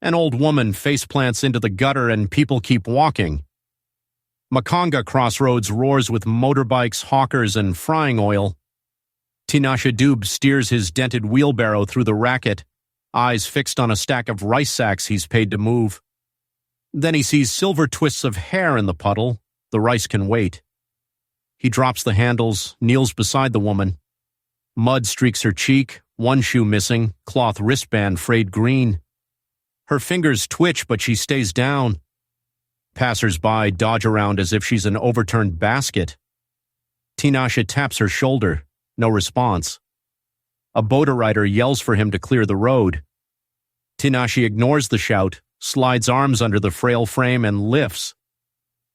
An old woman faceplants into the gutter and people keep walking. Makanga Crossroads roars with motorbikes, hawkers, and frying oil. Tinashe Dube steers his dented wheelbarrow through the racket, eyes fixed on a stack of rice sacks he's paid to move. Then he sees silver twists of hair in the puddle. The rice can wait. He drops the handles, kneels beside the woman. Mud streaks her cheek, one shoe missing, cloth wristband frayed green. Her fingers twitch, but she stays down. Passers-by dodge around as if she's an overturned basket. Tinashe taps her shoulder. No response. A boater rider yells for him to clear the road. Tinashe ignores the shout, slides arms under the frail frame, and lifts.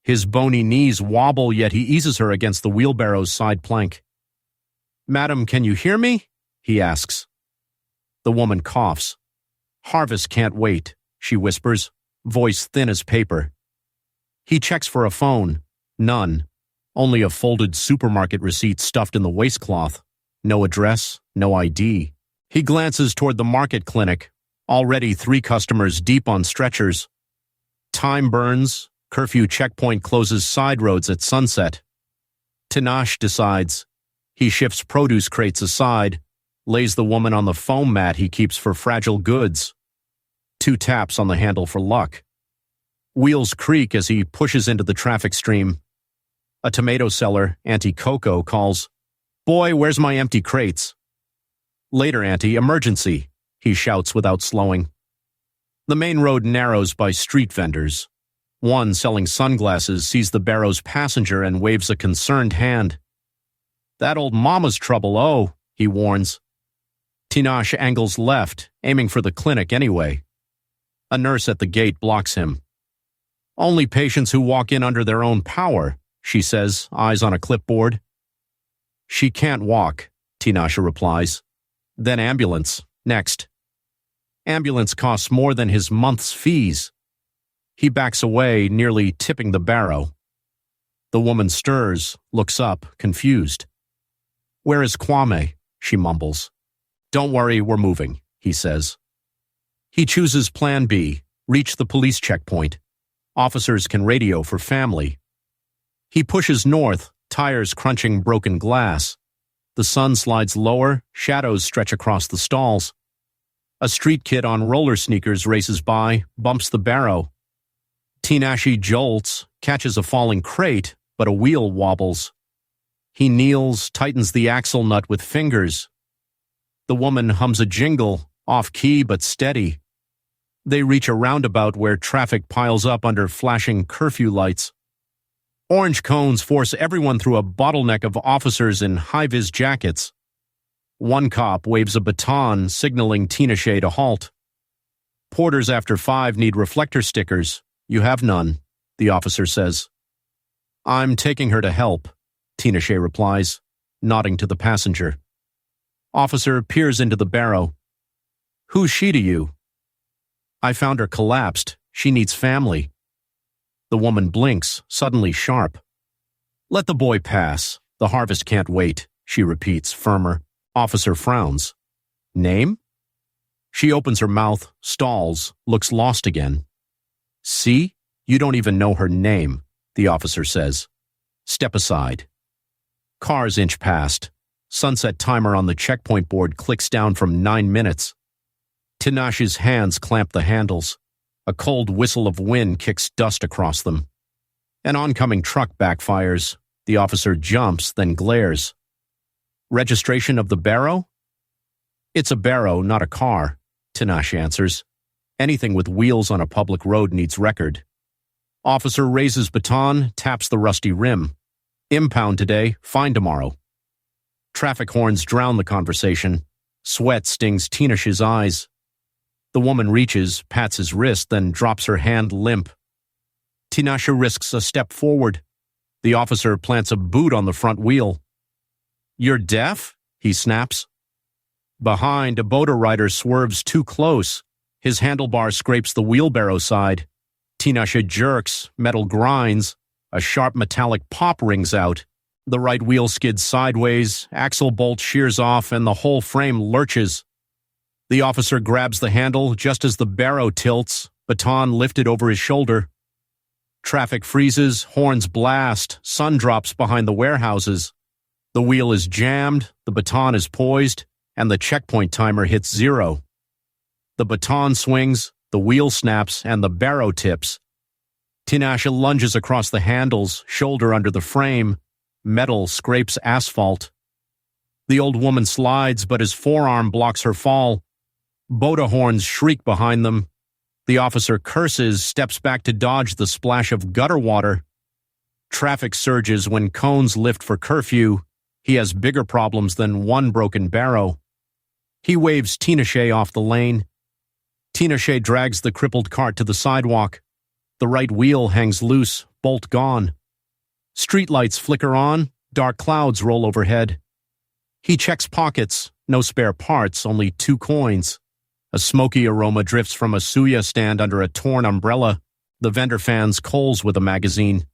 His bony knees wobble, yet he eases her against the wheelbarrow's side plank. "Madam, can you hear me?" he asks. The woman coughs. "Harvest can't wait," she whispers, voice thin as paper. He checks for a phone. None. Only a folded supermarket receipt stuffed in the waistcloth. No address, no ID. He glances toward the market clinic. Already 3 customers deep on stretchers. Time burns. Curfew checkpoint closes side roads at sunset. Tinashe decides. He shifts produce crates aside, lays the woman on the foam mat he keeps for fragile goods. 2 taps on the handle for luck. Wheels creak as he pushes into the traffic stream. A tomato seller, Auntie Coco, calls, "Boy, where's my empty crates?" "Later, Auntie, emergency," he shouts without slowing. The main road narrows by street vendors. One selling sunglasses sees the barrow's passenger and waves a concerned hand. "That old mama's trouble, oh," he warns. Tinashe angles left, aiming for the clinic anyway. A nurse at the gate blocks him. "Only patients who walk in under their own power," she says, eyes on a clipboard. "She can't walk," Tinashe replies. "Then ambulance, next." Ambulance costs more than his month's fees. He backs away, nearly tipping the barrow. The woman stirs, looks up, confused. "Where is Kwame?" she mumbles. "Don't worry, we're moving," he says. He chooses Plan B, reach the police checkpoint. Officers can radio for family. He pushes north, tires crunching broken glass. The sun slides lower, shadows stretch across the stalls. A street kid on roller sneakers races by, bumps the barrow. Tinashe jolts, catches a falling crate, but a wheel wobbles. He kneels, tightens the axle nut with fingers. The woman hums a jingle, off-key but steady. They reach a roundabout where traffic piles up under flashing curfew lights. Orange cones force everyone through a bottleneck of officers in high-vis jackets. One cop waves a baton, signaling Tinashe to halt. "Porters after 5 need reflector stickers. You have none," the officer says. "I'm taking her to help," Tinashe replies, nodding to the passenger. Officer peers into the barrow. "Who's she to you?" "I found her collapsed. She needs family." The woman blinks, suddenly sharp. "Let the boy pass. The harvest can't wait," she repeats, firmer. Officer frowns. "Name?" She opens her mouth, stalls, looks lost again. "See? You don't even know her name," the officer says. "Step aside." Cars inch past. Sunset timer on the checkpoint board clicks down from 9 minutes. Tinashe's hands clamp the handles. A cold whistle of wind kicks dust across them. An oncoming truck backfires. The officer jumps, then glares. "Registration of the barrow?" "It's a barrow, not a car," Tinashe answers. "Anything with wheels on a public road needs record." Officer raises baton, taps the rusty rim. "Impound today, fine tomorrow." Traffic horns drown the conversation. Sweat stings Tinashe's eyes. The woman reaches, pats his wrist, then drops her hand limp. Tinashe risks a step forward. The officer plants a boot on the front wheel. "You're deaf?" he snaps. Behind, a boater rider swerves too close. His handlebar scrapes the wheelbarrow side. Tinashe jerks, metal grinds. A sharp metallic pop rings out. The right wheel skids sideways, axle bolt shears off, and the whole frame lurches. The officer grabs the handle just as the barrow tilts, baton lifted over his shoulder. Traffic freezes, horns blast, sun drops behind the warehouses. The wheel is jammed, the baton is poised, and the checkpoint timer hits 0. The baton swings, the wheel snaps, and the barrow tips. Tinashe lunges across the handles, shoulder under the frame. Metal scrapes asphalt. The old woman slides, but his forearm blocks her fall. Boda horns shriek behind them. The officer curses, steps back to dodge the splash of gutter water. Traffic surges when cones lift for curfew. He has bigger problems than one broken barrow. He waves Tinashe off the lane. Tinashe drags the crippled cart to the sidewalk. The right wheel hangs loose, bolt gone. Streetlights flicker on, dark clouds roll overhead. He checks pockets, no spare parts, only 2 coins. A smoky aroma drifts from a suya stand under a torn umbrella. The vendor fans coals with a magazine.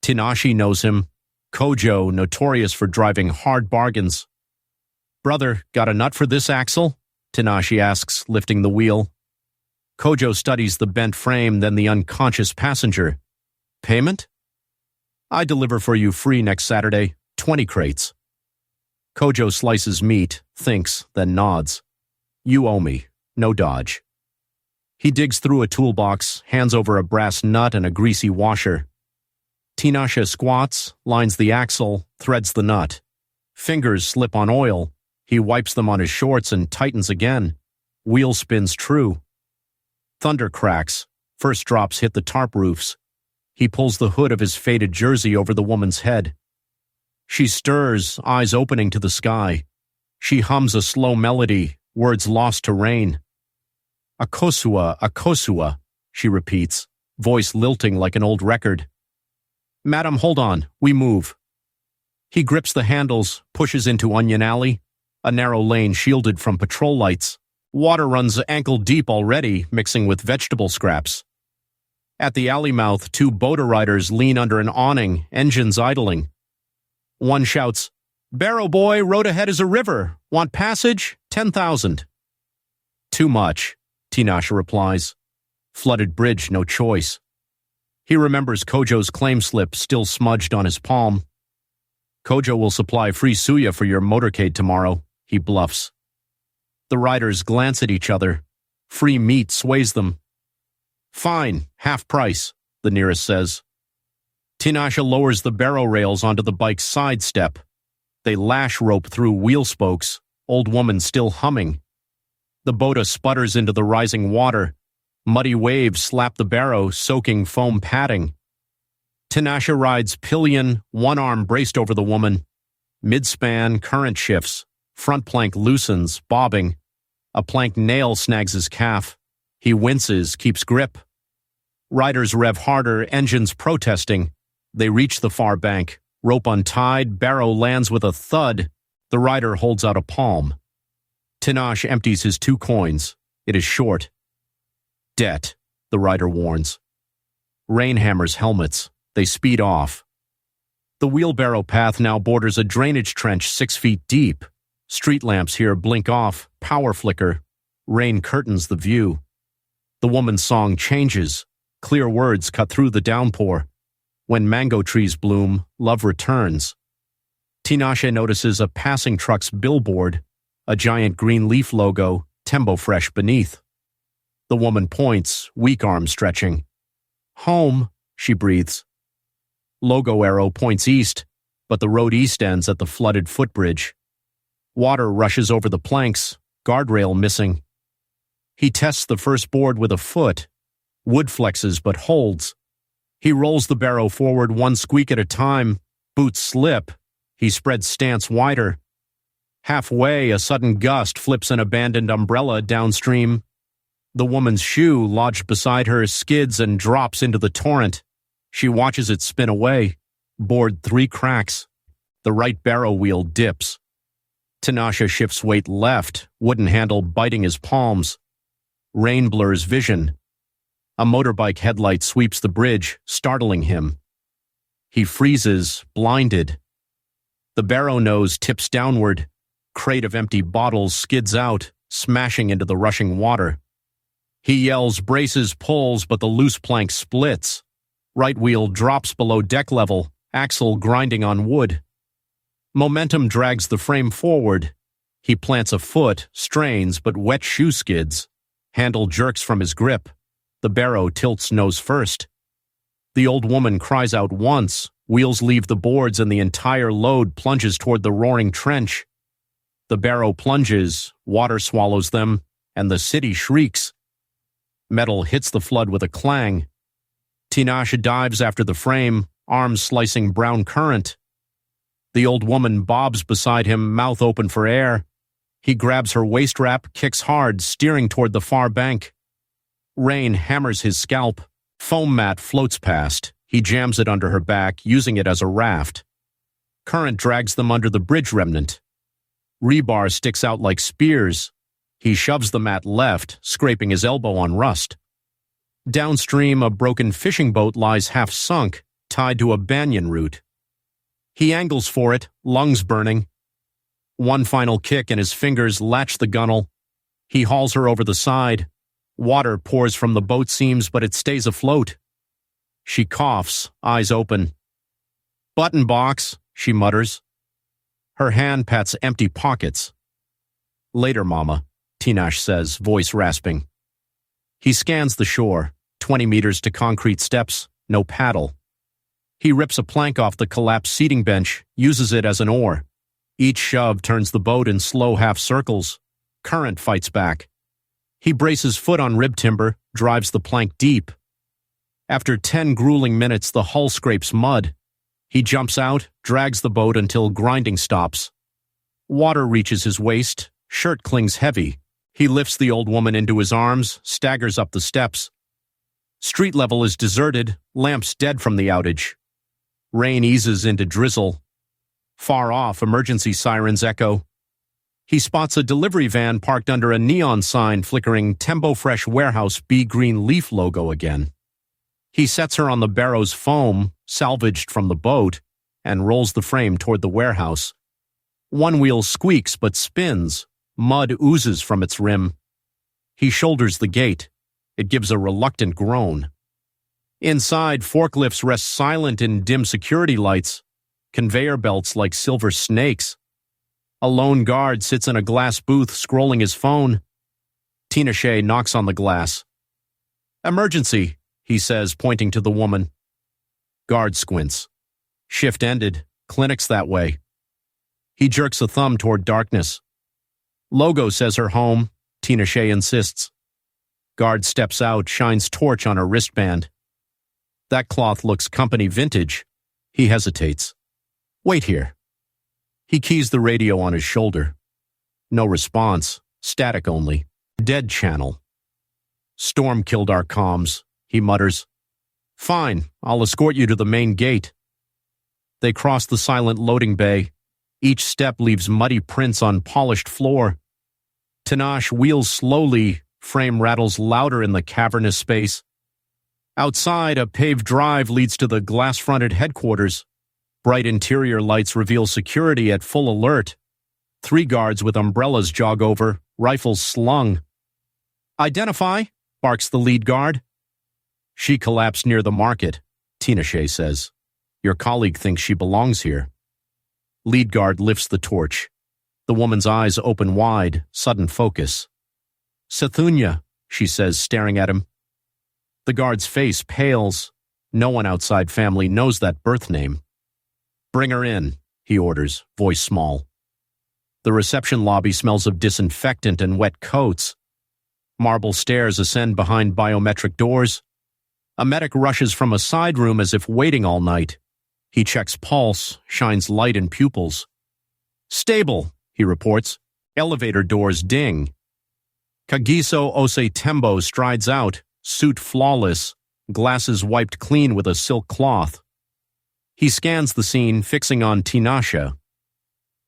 Tinashe knows him. Kojo, notorious for driving hard bargains. "Brother, got a nut for this axle?" Tinashe asks, lifting the wheel. Kojo studies the bent frame, then the unconscious passenger. "Payment?" "I deliver for you free next Saturday, 20 crates. Kojo slices meat, thinks, then nods. "You owe me. No dodge." He digs through a toolbox, hands over a brass nut and a greasy washer. Tinashe squats, lines the axle, threads the nut. Fingers slip on oil. He wipes them on his shorts and tightens again. Wheel spins true. Thunder cracks. First drops hit the tarp roofs. He pulls the hood of his faded jersey over the woman's head. She stirs, eyes opening to the sky. She hums a slow melody, words lost to rain. Akosua, she repeats, voice lilting like an old record. "Madam, hold on, we move." He grips the handles, pushes into Onion Alley, a narrow lane shielded from patrol lights. Water runs ankle deep already, mixing with vegetable scraps. At the alley mouth, 2 boda riders lean under an awning, engines idling. One shouts, "Barrow boy, road ahead is a river. Want passage? 10,000. "Too much," Tinashe replies. Flooded bridge, no choice. He remembers Kojo's claim slip still smudged on his palm. "Kojo will supply free suya for your motorcade tomorrow," he bluffs. The riders glance at each other. Free meat sways them. "Fine, half price," the nearest says. Tinashe lowers the barrow rails onto the bike's side step. They lash rope through wheel spokes, old woman still humming. The boda sputters into the rising water. Muddy waves slap the barrow, soaking foam padding. Tinashe rides pillion, one arm braced over the woman. Mid-span, current shifts. Front plank loosens, bobbing. A plank nail snags his calf. He winces, keeps grip. Riders rev harder, engines protesting. They reach the far bank. Rope untied, barrow lands with a thud. The rider holds out a palm. Tinashe empties his 2 coins. It is short. "Debt," the rider warns. Rain hammers helmets. They speed off. The wheelbarrow path now borders a drainage trench 6 feet deep. Street lamps here blink off, power flicker. Rain curtains the view. The woman's song changes. Clear words cut through the downpour. When mango trees bloom, love returns. Tinashe notices a passing truck's billboard, a giant green leaf logo, Tembo Fresh beneath. The woman points, weak arm stretching. "Home," she breathes. Logo arrow points east, but the road east ends at the flooded footbridge. Water rushes over the planks, guardrail missing. He tests the first board with a foot. Wood flexes but holds. He rolls the barrow forward 1 squeak at a time. Boots slip. He spreads stance wider. Halfway, a sudden gust flips an abandoned umbrella downstream. The woman's shoe, lodged beside her, skids and drops into the torrent. She watches it spin away. Board 3 cracks. The right barrow wheel dips. Tinashe shifts weight left, wooden handle biting his palms. Rain blurs vision. A motorbike headlight sweeps the bridge, startling him. He freezes, blinded. The barrow nose tips downward. Crate of empty bottles skids out. smashing into the rushing water. He yells, braces, pulls, but the loose plank splits. Right wheel drops below deck level, axle grinding on wood. Momentum drags the frame forward. He plants a foot, strains, but wet shoe skids. Handle jerks from his grip. The barrow tilts nose first. The old woman cries out once. Wheels leave the boards and the entire load plunges toward the roaring trench. The barrow plunges, water swallows them, and the city shrieks. Metal hits the flood with a clang. Tinashe dives after the frame, arms slicing brown current. The old woman bobs beside him, mouth open for air. He grabs her waist wrap, kicks hard, steering toward the far bank. Rain hammers his scalp. Foam mat floats past. He jams it under her back, using it as a raft. Current drags them under the bridge remnant. Rebar sticks out like spears. He shoves the mat left, scraping his elbow on rust. Downstream, a broken fishing boat lies half sunk, tied to a banyan root. He angles for it, lungs burning. One final kick and his fingers latch the gunwale. He hauls her over the side. Water pours from the boat seams, but it stays afloat. She coughs, eyes open. "Button box," she mutters. Her hand pats empty pockets. "Later, Mama," Tinashe says, voice rasping. He scans the shore, 20 meters to concrete steps, no paddle. He rips a plank off the collapsed seating bench, uses it as an oar. Each shove turns the boat in slow half circles. Current fights back. He braces foot on rib timber, drives the plank deep. After 10 grueling minutes, the hull scrapes mud. He jumps out, drags the boat until grinding stops. Water reaches his waist, shirt clings heavy. He lifts the old woman into his arms, staggers up the steps. Street level is deserted, lamps dead from the outage. Rain eases into drizzle. Far off, emergency sirens echo. He spots a delivery van parked under a neon sign flickering Tembo Fresh Warehouse bee green leaf logo again. He sets her on the barrow's foam, salvaged from the boat, and rolls the frame toward the warehouse. One wheel squeaks but spins. Mud oozes from its rim. He shoulders the gate. It gives a reluctant groan. Inside, forklifts rest silent in dim security lights, conveyor belts like silver snakes. A lone guard sits in a glass booth scrolling his phone. Tinashe knocks on the glass. "Emergency," he says, pointing to the woman. Guard squints. "Shift ended. Clinic's that way." He jerks a thumb toward darkness. "Logo says her home," Tinashe insists. Guard steps out, shines torch on her wristband. "That cloth looks company vintage." He hesitates. "Wait here." He keys the radio on his shoulder. No response, static only. Dead channel. "Storm killed our comms," he mutters. "Fine, I'll escort you to the main gate." They cross the silent loading bay. Each step leaves muddy prints on polished floor. Tinashe wheels slowly, frame rattles louder in the cavernous space. Outside, a paved drive leads to the glass-fronted headquarters. Bright interior lights reveal security at full alert. 3 guards with umbrellas jog over, rifles slung. "Identify," barks the lead guard. "She collapsed near the market," Tinashe says. "Your colleague thinks she belongs here." Lead guard lifts the torch. The woman's eyes open wide, sudden focus. "Sethunya," she says, staring at him. The guard's face pales. No one outside family knows that birth name. "Bring her in," he orders, voice small. The reception lobby smells of disinfectant and wet coats. Marble stairs ascend behind biometric doors. A medic rushes from a side room as if waiting all night. He checks pulse, shines light in pupils. "Stable," he reports. Elevator doors ding. Kagiso Ose Tembo strides out, suit flawless, glasses wiped clean with a silk cloth. He scans the scene, fixing on Tinashe.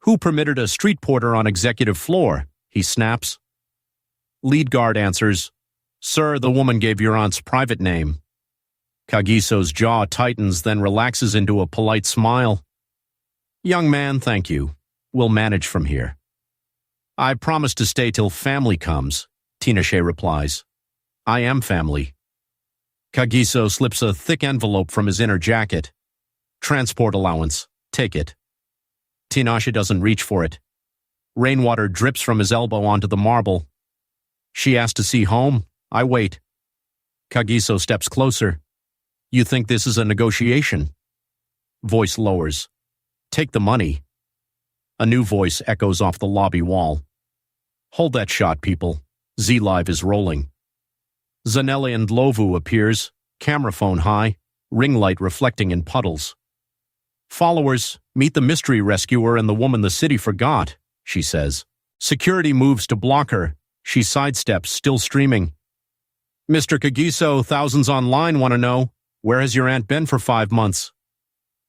"Who permitted a street porter on executive floor?" he snaps. Lead guard answers, "Sir, the woman gave your aunt's private name." Kagiso's jaw tightens, then relaxes into a polite smile. "Young man, thank you. We'll manage from here." I promise to stay till family comes, Tinashe replies. I am family. Kagiso slips a thick envelope from his inner jacket. Transport allowance. Take it. Tinashe doesn't reach for it. Rainwater drips from his elbow onto the marble. She asked to see home. I wait. Kagiso steps closer. You think this is a negotiation? Voice lowers. Take the money. A new voice echoes off the lobby wall. Hold that shot, people. Z-Live is rolling. Zanelli and Lovu appears, camera phone high, ring light reflecting in puddles. Followers, meet the mystery rescuer and the woman the city forgot, she says. Security moves to block her. She sidesteps, still streaming. Mr. Kagiso, thousands online want to know, where has your aunt been for 5 months?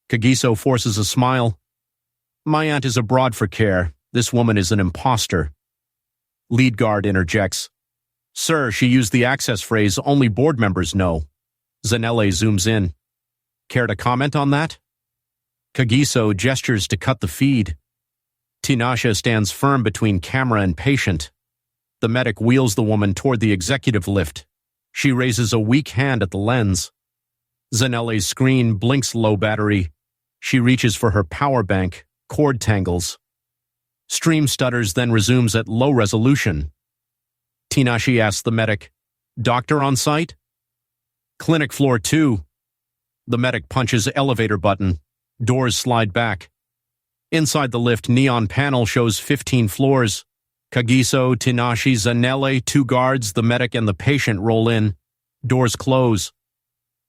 Kagiso forces a smile. My aunt is abroad for care. This woman is an imposter. Lead guard interjects. Sir, she used the access phrase only board members know. Zanelli zooms in. Care to comment on that? Kagiso gestures to cut the feed. Tinashe stands firm between camera and patient. The medic wheels the woman toward the executive lift. She raises a weak hand at the lens. Zanelli's screen blinks low battery. She reaches for her power bank, cord tangles. Stream stutters, then resumes at low resolution. Tinashe asks the medic, Doctor on site? Clinic floor 2. The medic punches elevator button. Doors slide back. Inside the lift, neon panel shows 15 floors. Kagiso, Tinashe, Zanelli, 2 guards, the medic and the patient roll in. Doors close.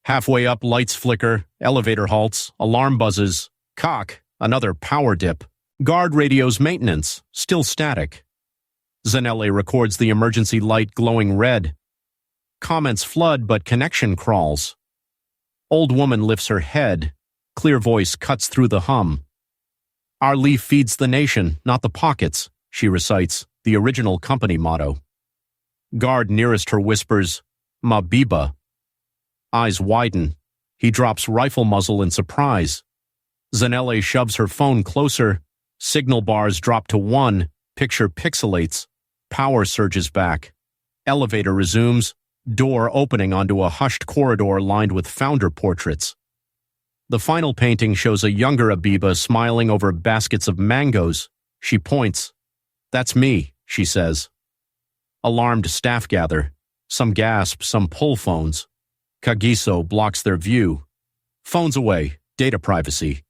Halfway up, lights flicker, elevator halts, alarm buzzes. Cock, another power dip. Guard radios maintenance, still static. Zanelli records the emergency light glowing red. Comments flood, but connection crawls. Old woman lifts her head. Clear voice cuts through the hum. Our leaf feeds the nation, not the pockets, she recites, the original company motto. Guard nearest her whispers, Mabiba. Eyes widen. He drops rifle muzzle in surprise. Zanelli shoves her phone closer. Signal bars drop to 1. Picture pixelates. Power surges back. Elevator resumes. Door opening onto a hushed corridor lined with founder portraits. The final painting shows a younger Abiba smiling over baskets of mangoes. She points. That's me, she says. Alarmed staff gather. Some gasp, some pull phones. Kagiso blocks their view. Phones away, data privacy.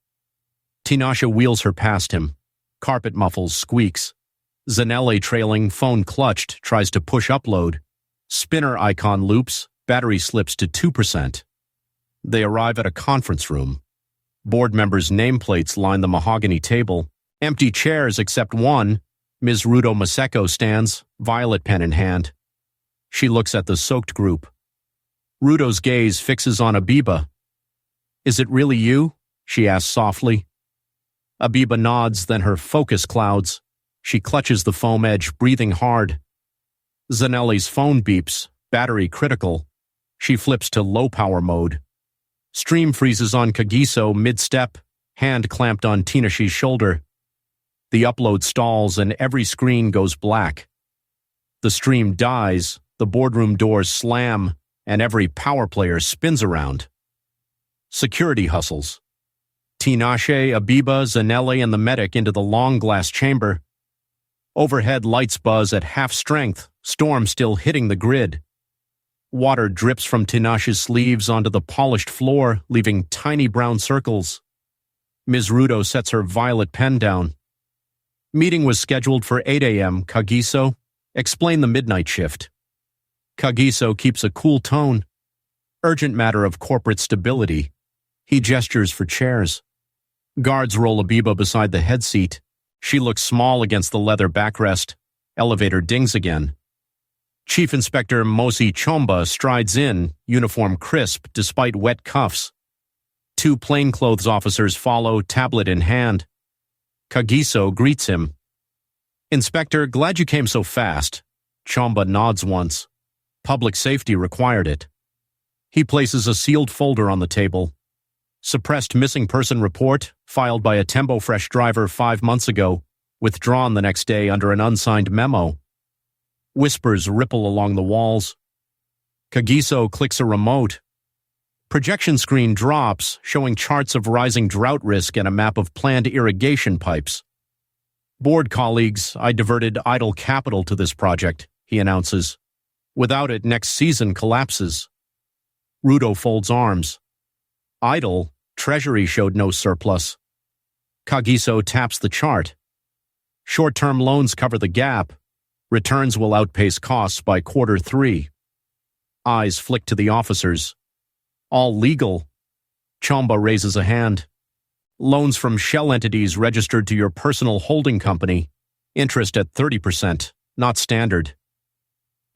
Tinashe wheels her past him. Carpet muffles, squeaks. Zanelli trailing, phone clutched, tries to push upload. Spinner icon loops, battery slips to 2%. They arrive at a conference room. Board members' nameplates line the mahogany table. Empty chairs except one. Ms. Rudo Maseko stands, violet pen in hand. She looks at the soaked group. Rudo's gaze fixes on Abiba. Is it really you? She asks softly. Abiba nods, then her focus clouds. She clutches the foam edge, breathing hard. Zanelli's phone beeps, battery critical. She flips to low power mode. Stream freezes on Kagiso mid-step, hand clamped on Tinashe's shoulder. The upload stalls and every screen goes black. The stream dies, the boardroom doors slam, and every power player spins around. Security hustles. Tinashe, Abiba, Zanelli, and the medic into the long glass chamber. Overhead lights buzz at half strength, storm still hitting the grid. Water drips from Tinashe's sleeves onto the polished floor, leaving tiny brown circles. Ms. Rudo sets her violet pen down. Meeting was scheduled for 8 a.m., Kagiso. Explain the midnight shift. Kagiso keeps a cool tone. Urgent matter of corporate stability. He gestures for chairs. Guards roll Abiba beside the head seat. She looks small against the leather backrest. Elevator dings again. Chief Inspector Mosi Chomba strides in, uniform crisp despite wet cuffs. 2 plainclothes officers follow, tablet in hand. Kagiso greets him. Inspector, glad you came so fast. Chomba nods once. Public safety required it. He places a sealed folder on the table. Suppressed missing person report, filed by a Tembo Fresh driver 5 months ago. withdrawn the next day under an unsigned memo. Whispers ripple along the walls. Kagiso clicks a remote. Projection screen drops, showing charts of rising drought risk and a map of planned irrigation pipes. Board colleagues, I diverted idle capital to this project, he announces. Without it, next season collapses. Rudo folds arms. Idle, Treasury showed no surplus. Kagiso taps the chart. Short-term loans cover the gap. Returns will outpace costs by Q3. Eyes flick to the officers. All legal. Chamba raises a hand. Loans from shell entities registered to your personal holding company. Interest at 30%, not standard.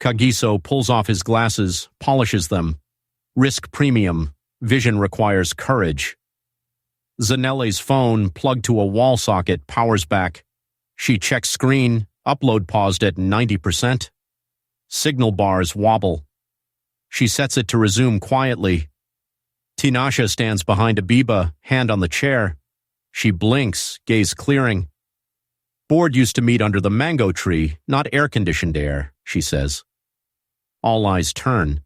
Kagiso pulls off his glasses, polishes them. Risk premium. Vision requires courage. Zanelli's phone, plugged to a wall socket, powers back. She checks screen, upload paused at 90%. Signal bars wobble. She sets it to resume quietly. Tinashe stands behind Abiba, hand on the chair. She blinks, gaze clearing. Board used to meet under the mango tree, not air-conditioned air, she says. All eyes turn.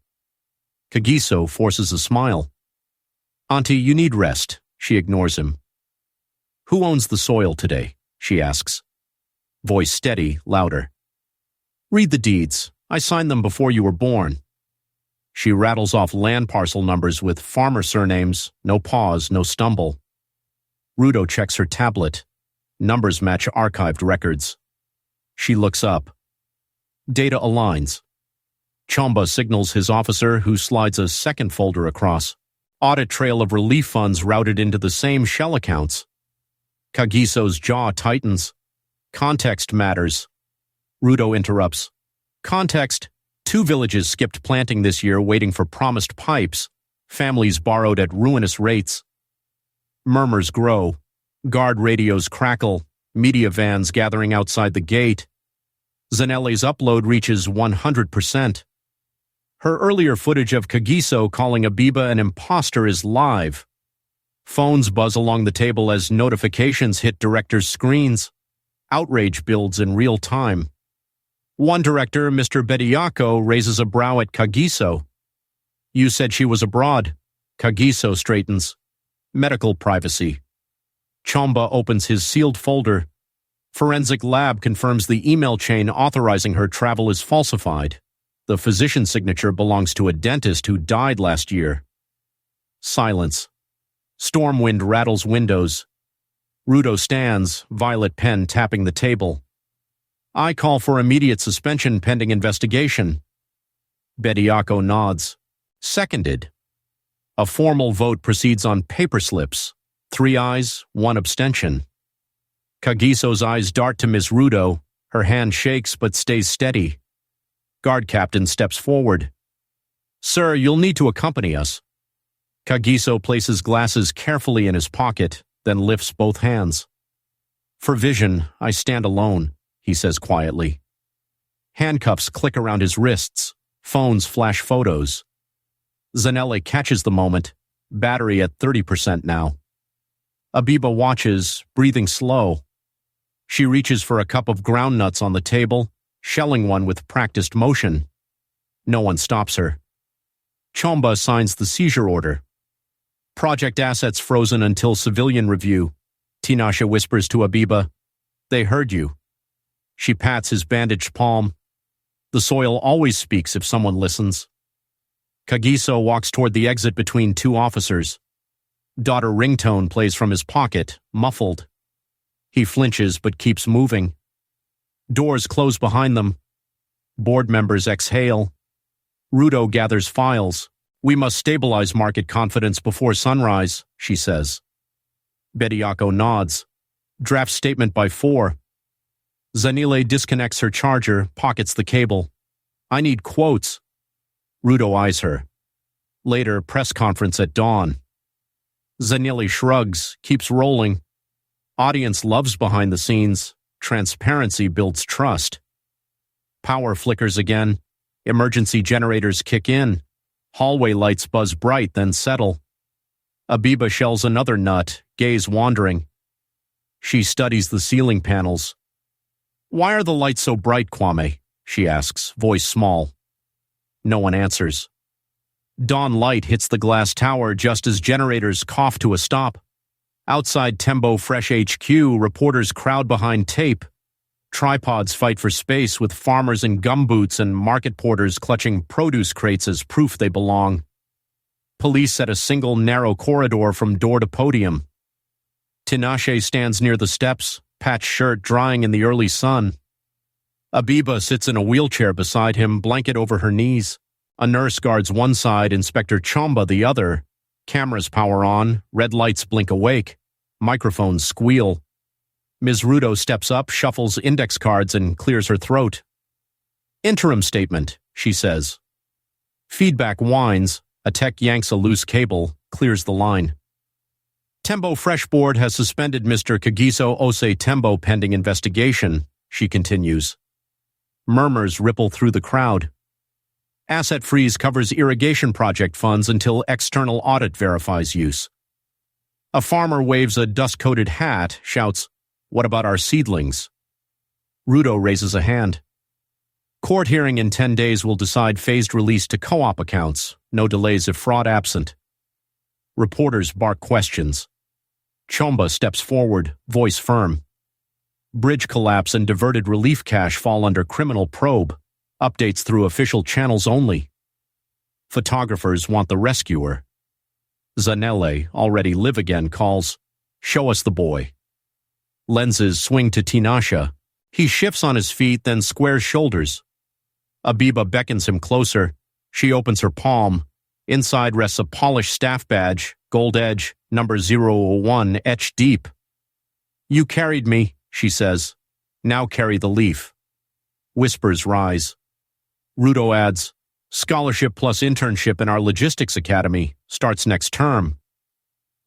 Kagiso forces a smile. Auntie, you need rest. She ignores him. Who owns the soil today? She asks. Voice steady, louder. Read the deeds. I signed them before you were born. She rattles off land parcel numbers with farmer surnames, no pause, no stumble. Rudo checks her tablet. Numbers match archived records. She looks up. Data aligns. Chamba signals his officer, who slides a second folder across. Audit trail of relief funds routed into the same shell accounts. Kagiso's jaw tightens. Context matters. Rudo interrupts. Context. 2 villages skipped planting this year waiting for promised pipes. Families borrowed at ruinous rates. Murmurs grow. Guard radios crackle. Media vans gathering outside the gate. Zanelli's upload reaches 100%. Her earlier footage of Kagiso calling Abiba an imposter is live. Phones buzz along the table as notifications hit directors' screens. Outrage builds in real time. One director, Mr. Bediako, raises a brow at Kagiso. You said she was abroad. Kagiso straightens. Medical privacy. Chamba opens his sealed folder. Forensic lab confirms the email chain authorizing her travel is falsified. The physician signature belongs to a dentist who died last year. Silence. Storm wind rattles windows. Rudo stands, violet pen tapping the table. I call for immediate suspension pending investigation. Bediako nods. Seconded. A formal vote proceeds on paper slips. 3 ayes, 1 abstention. Kagiso's eyes dart to Miss Rudo. Her hand shakes but stays steady. Guard captain steps forward. Sir, you'll need to accompany us. Kagiso places glasses carefully in his pocket, then lifts both hands. For vision, I stand alone, he says quietly. Handcuffs click around his wrists. Phones flash photos. Zanelli catches the moment. Battery at 30% now. Abiba watches, breathing slow. She reaches for a cup of ground nuts on the table, shelling one with practiced motion. No one stops her. Chamba signs the seizure order. Project assets frozen until civilian review. Tinashe whispers to Abiba. They heard you. She pats his bandaged palm. The soil always speaks if someone listens. Kagiso walks toward the exit between 2 officers. Daughter ringtone plays from his pocket, muffled. He flinches but keeps moving. Doors close behind them. Board members exhale. Rudo gathers files. We must stabilize market confidence before sunrise, she says. Bediako nods. Draft statement by 4. Zanile disconnects her charger, pockets the cable. I need quotes. Rudo eyes her. Later, press conference at dawn. Zanile shrugs, keeps rolling. Audience loves behind the scenes. Transparency builds trust. Power flickers again. Emergency generators kick in. Hallway lights buzz bright, then settle. Abiba shells another nut, gaze wandering. She studies the ceiling panels. Why are the lights so bright, Kwame? She asks, voice small. No one answers. Dawn light hits the glass tower just as generators cough to a stop. Outside Tembo Fresh HQ, reporters crowd behind tape. Tripods fight for space with farmers in gumboots and market porters clutching produce crates as proof they belong. Police set a single narrow corridor from door to podium. Tinashe stands near the steps, patched shirt drying in the early sun. Abiba sits in a wheelchair beside him, blanket over her knees. A nurse guards one side, Inspector Chomba the other. Cameras power on, red lights blink awake. Microphones squeal. Ms. Rudo steps up, shuffles index cards, and clears her throat. Interim statement, she says. Feedback whines. A tech yanks a loose cable, clears the line. Tembo Fresh Board has suspended Mr. Kagiso Ose Tembo pending investigation, she continues. Murmurs ripple through the crowd. Asset freeze covers irrigation project funds until external audit verifies use. A farmer waves a dust-coated hat, shouts, "What about our seedlings?" Rudo raises a hand. Court hearing in 10 days will decide phased release to co-op accounts, no delays if fraud absent. Reporters bark questions. Chomba steps forward, voice firm. Bridge collapse and diverted relief cash fall under criminal probe. Updates through official channels only. Photographers want the rescuer. Zanelle, already live again, calls, "Show us the boy." Lenses swing to Tinashe. He shifts on his feet, then squares shoulders. Abiba beckons him closer. She opens her palm. Inside rests a polished staff badge, gold edge, number 001 etched deep. "You carried me," she says. "Now carry the leaf." Whispers rise. Rudo adds, "Scholarship plus internship in our logistics academy starts next term."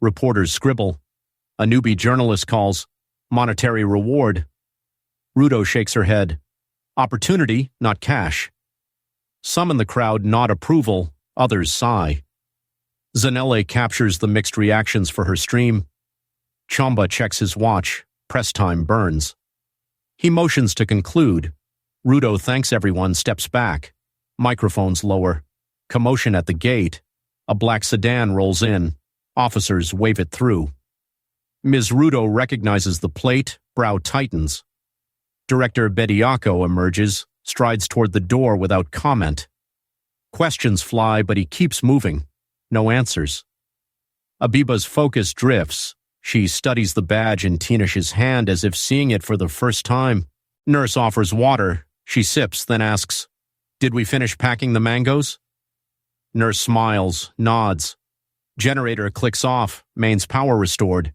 Reporters scribble. A newbie journalist calls, "Monetary reward." Rudo shakes her head. "Opportunity, not cash." Some in the crowd nod approval, others sigh. Zanelle captures the mixed reactions for her stream. Chomba checks his watch. Press time burns. He motions to conclude. Rudo thanks everyone, steps back. Microphones lower. Commotion at the gate. A black sedan rolls in. Officers wave it through. Ms. Rudo recognizes the plate, brow tightens. Director Bediako emerges, strides toward the door without comment. Questions fly, but he keeps moving. No answers. Abiba's focus drifts. She studies the badge in Tinashe's hand as if seeing it for the first time. Nurse offers water. She sips, then asks, "Did we finish packing the mangoes?" Nurse smiles, nods. Generator clicks off, mains power restored.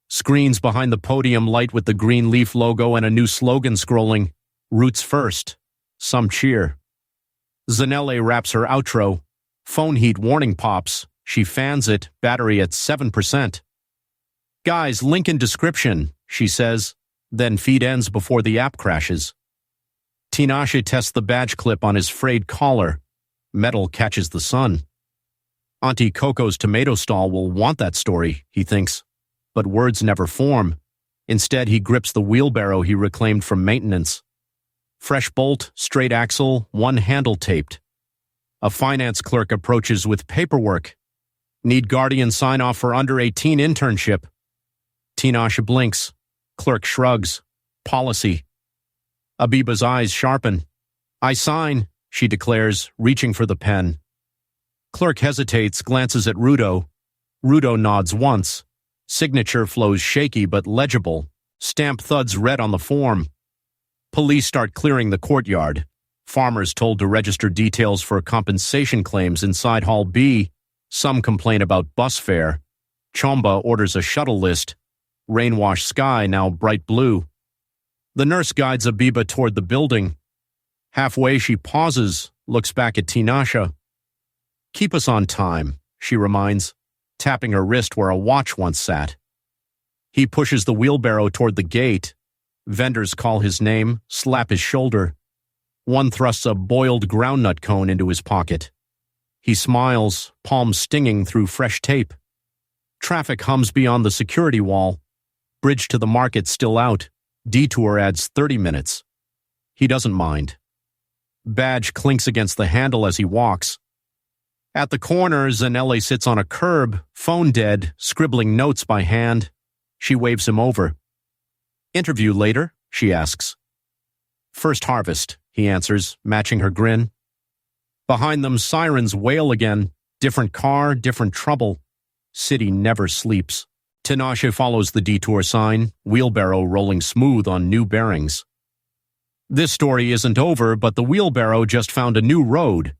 Screens behind the podium light with the green leaf logo and a new slogan scrolling, "Roots first." Some cheer. Zanelle wraps her outro. Phone heat warning pops. She fans it, battery at 7%. "Guys, link in description," she says. Then feed ends before the app crashes. Tinashe tests the badge clip on his frayed collar. Metal catches the sun. Auntie Coco's tomato stall will want that story, he thinks. But words never form. Instead, he grips the wheelbarrow he reclaimed from maintenance. Fresh bolt, straight axle, one handle taped. A finance clerk approaches with paperwork. "Need guardian sign-off for under 18 internship." Tinashe blinks. Clerk shrugs. "Policy." Abiba's eyes sharpen. "I sign," she declares, reaching for the pen. Clerk hesitates, glances at Rudo. Rudo nods once. Signature flows shaky but legible. Stamp thuds red on the form. Police start clearing the courtyard. Farmers told to register details for compensation claims inside Hall B. Some complain about bus fare. Chomba orders a shuttle list. Rainwashed sky now bright blue. The nurse guides Abiba toward the building. Halfway she pauses, looks back at Tinashe. "Keep us on time," she reminds, tapping her wrist where a watch once sat. He pushes the wheelbarrow toward the gate. Vendors call his name, slap his shoulder. One thrusts a boiled groundnut cone into his pocket. He smiles, palm stinging through fresh tape. Traffic hums beyond the security wall. Bridge to the market still out. Detour adds 30 minutes. He doesn't mind. Badge clinks against the handle as he walks. At the corner, Zanelli sits on a curb, phone dead, scribbling notes by hand. She waves him over. Interview later? She asks. First harvest, he answers, matching her grin. Behind them, sirens wail again. Different car, different trouble. City never sleeps. Tinashe follows the detour sign, wheelbarrow rolling smooth on new bearings. This story isn't over, but the wheelbarrow just found a new road.